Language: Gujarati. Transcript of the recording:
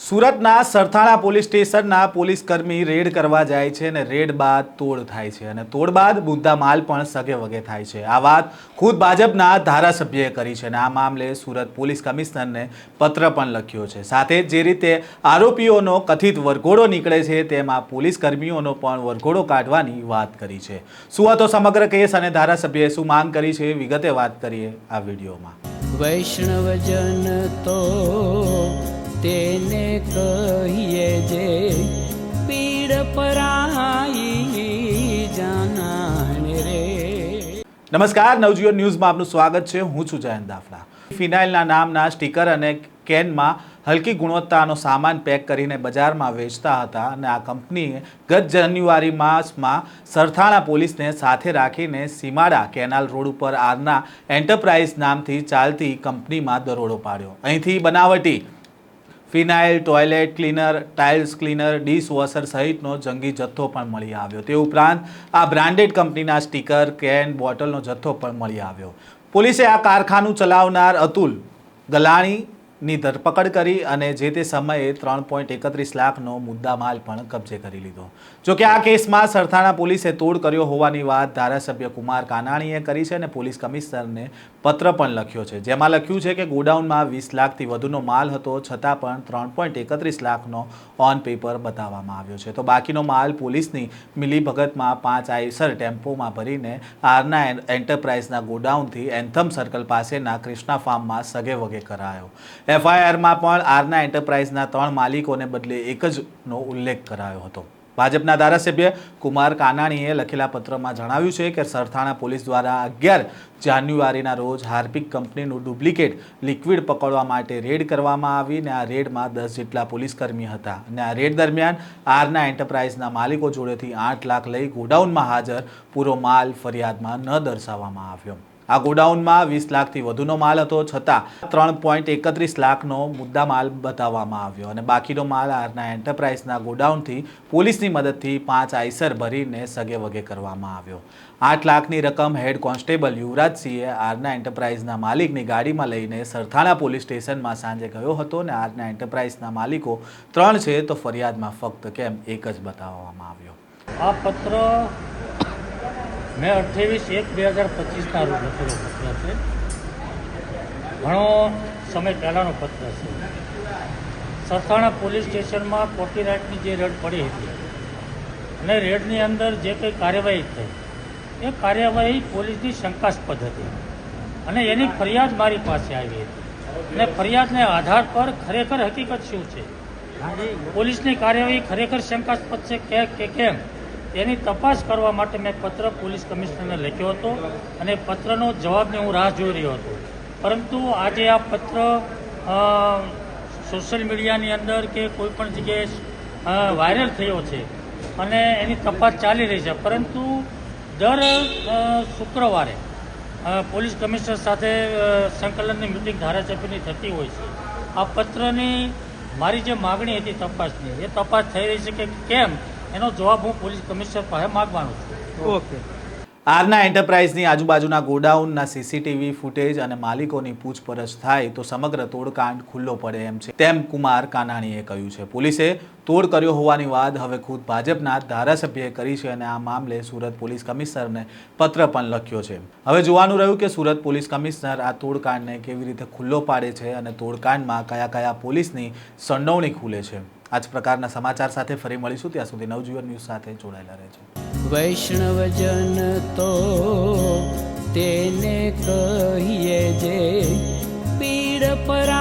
સુરતના સરથાણા પોલીસ સ્ટેશનના પોલીસકર્મી રેડ કરવા જાય છે અને રેડ બાદ તોડ થાય છે અને તોડ બાદ મુદ્દા માલ પણ સગે વગે થાય છે। આ વાત ખુદ ભાજપના ધારાસભ્યએ કરી છે અને આ મામલે સુરત પોલીસ કમિશનરને પત્ર પણ લખ્યો છે। સાથે જ જે રીતે આરોપીઓનો કથિત વરઘોડો નીકળે છે તેમ આ પોલીસકર્મીઓનો પણ વરઘોડો કાઢવાની વાત કરી છે। શું હતો સમગ્ર કેસ અને ધારાસભ્યએ શું માંગ કરી છે વિગતે વાત કરીએ આ વિડીયોમાં। વૈષ્ણવજન તો તેને કહીએ જે પીડ પરાઈ જાનાને રે। નમસ્કાર, નવજીવન ન્યૂઝમાં આપનું સ્વાગત છે। હું છું જયંત દાફડા। ફિનાઇલના નામના સ્ટીકર અને કેનમાં હલકી ગુણવત્તાનો સામાન પેક કરીને બજારમાં વેચતા હતા અને આ કંપનીએ ગત જાન્યુઆરી માસમાં સરથાણા પોલીસને સાથે રાખીને સીમાડા કેનાલ રોડ ઉપર આરના એન્ટરપ્રાઇઝ નામથી ચાલતી કંપનીમાં દરોડો પાડ્યો। અહીંથી બનાવટી phenyl, toilet cleaner, tiles cleaner, dishwasher સહિતનો જંગી જથ્થો પણ મળી આવ્યો। તે ઉપરાંત આ બ્રાન્ડેડ કંપનીના સ્ટીકર, કેન, બોટલનો જથ્થો પણ મળી આવ્યો। પોલીસે આ કારખાનું ચલાવનાર અતુલ ગલાણીની ધરપકડ કરી અને જે તે સમયે 3.31 લાખનો મુદ્દામાલ પણ કબજે કરી લીધો। જોકે આ કેસમાં સરથાણા પોલીસે તોડ કર્યો હોવાની વાત ધારાસભ્ય કુમાર કાનાણીએ કરી છે અને પોલીસ કમિશનરને પત્ર પણ લખ્યો છે, જેમાં લખ્યું છે કે ગોડાઉનમાં 20 લાખથી વધુનો માલ હતો છતાં પણ 3.31 લાખનો ઓન પેપર બતાવવામાં આવ્યો છે। તો બાકીનો માલ પોલીસની મિલીભગતમાં 5 આઈસર ટેમ્પોમાં ભરીને આરના એન્ટરપ્રાઇઝના ગોડાઉનથી એન્થમ સર્કલ પાસેના ક્રિષ્ના ફાર્મમાં સગે વગે કરાયો। એફઆઈઆરમાં પણ આરના એન્ટરપ્રાઇઝના 3 માલિકોને બદલે એક જનો ઉલ્લેખ કરાયો હતો। ભાજપના ધારાસભ્ય કુમાર કાનાણીએ લખેલા પત્રમાં જણાવ્યું છે કે સરથાણા પોલીસ દ્વારા 11 જાન્યુઆરીના રોજ હાર્પિક કંપનીનું ડુપ્લિકેટ લિક્વિડ પકડવા માટે રેડ કરવામાં આવી અને આ રેડમાં 10 જેટલા પોલીસકર્મી હતા અને આ રેડ દરમિયાન આરના એન્ટરપ્રાઇઝના માલિકો જોડેથી 8 લાખ લઈ ગોડાઉનમાં હાજર પૂરો માલ ફરિયાદમાં ન દર્શાવવામાં આવ્યો। આ ગોડાઉનમાં 20 લાખથી વધુનો માલ હતો છતાં 3.31 લાખનો મુદ્દા માલ બતાવવામાં આવ્યો અને બાકીનો માલ આરના એન્ટરપ્રાઇઝના ગોડાઉનથી પોલીસની મદદથી 5 આઈસર ભરીને સગે વગે કરવામાં આવ્યો। 8 લાખની રકમ હેડ કોન્સ્ટેબલ યુવરાજસિંહે આરના એન્ટરપ્રાઇઝના માલિકની ગાડીમાં લઈને સરથાણા પોલીસ સ્ટેશનમાં સાંજે ગયો હતો અને આરના એન્ટરપ્રાઇઝના માલિકો 3 છે તો ફરિયાદમાં ફક્ત કેમ એક જ બતાવવામાં આવ્યો। આ પત્ર મેં 28/1/2025ના રોજ લખેલો પત્ર છે। ઘણો સમય પહેલાંનો પત્ર છે। સરથાણા પોલીસ સ્ટેશનમાં કોપીરાઇટની જે રેડ પડી હતી અને રેડની અંદર જે કંઈ કાર્યવાહી થઈ એ કાર્યવાહી પોલીસની શંકાસ્પદ હતી અને એની ફરિયાદ મારી પાસે આવી હતી અને ફરિયાદને આધાર પર ખરેખર હકીકત શું છે, પોલીસની કાર્યવાહી ખરેખર શંકાસ્પદ છે કે કેમ એની તપાસ કરવા માટે મેં પત્ર પોલીસ કમિશનરને લખ્યો હતો અને પત્રનો જવાબને હું રાહ જોઈ રહ્યો હતો। પરંતુ આજે આ પત્ર સોશિયલ મીડિયાની અંદર કે કોઈ પણ જગ્યાએ વાયરલ થયો છે અને એની તપાસ ચાલી રહી છે। પરંતુ દર શુક્રવારે પોલીસ કમિશનર સાથે સંકલનની મિટિંગ ધારાસભ્યની થતી હોય છે। આ પત્રની મારી જે માગણી હતી તપાસની એ તપાસ થઈ રહી છે કે કેમ એનો જવાબ હું પોલીસ કમિશનર પાસે માગવાનો છું। ઓકે, આરના એન્ટરપ્રાઇઝની આજુબાજુના ગોડાઉનના સીસીટીવી ફૂટેજ અને માલિકોની પૂછપરછ થાય તો સમગ્ર તોડકાંડ ખુલ્લો પડે એમ છે તેમ કુમાર કાનાણીએ કહ્યું છે। પોલીસે તોડ કર્યો હોવાની વાત હવે ખુદ ભાજપના ધારાસભ્યએ કરી છે અને આ મામલે સુરત પોલીસ કમિશનરને પત્ર પણ લખ્યો છે। હવે જોવાનું રહ્યું કે સુરત પોલીસ કમિશનર આ તોડકાંડને કેવી રીતે ખુલ્લો પાડે છે અને તોડકાંડમાં કયા કયા પોલીસની સંડોવણી ખુલે છે। આ જ પ્રકારના સમાચાર સાથે ફરી મળીશું, ત્યાં સુધી નવજીવન ન્યૂઝ સાથે જોડાયેલા રહેજો। વૈષ્ણવજન તો તેને કહીએ જે પીડ પરાઈ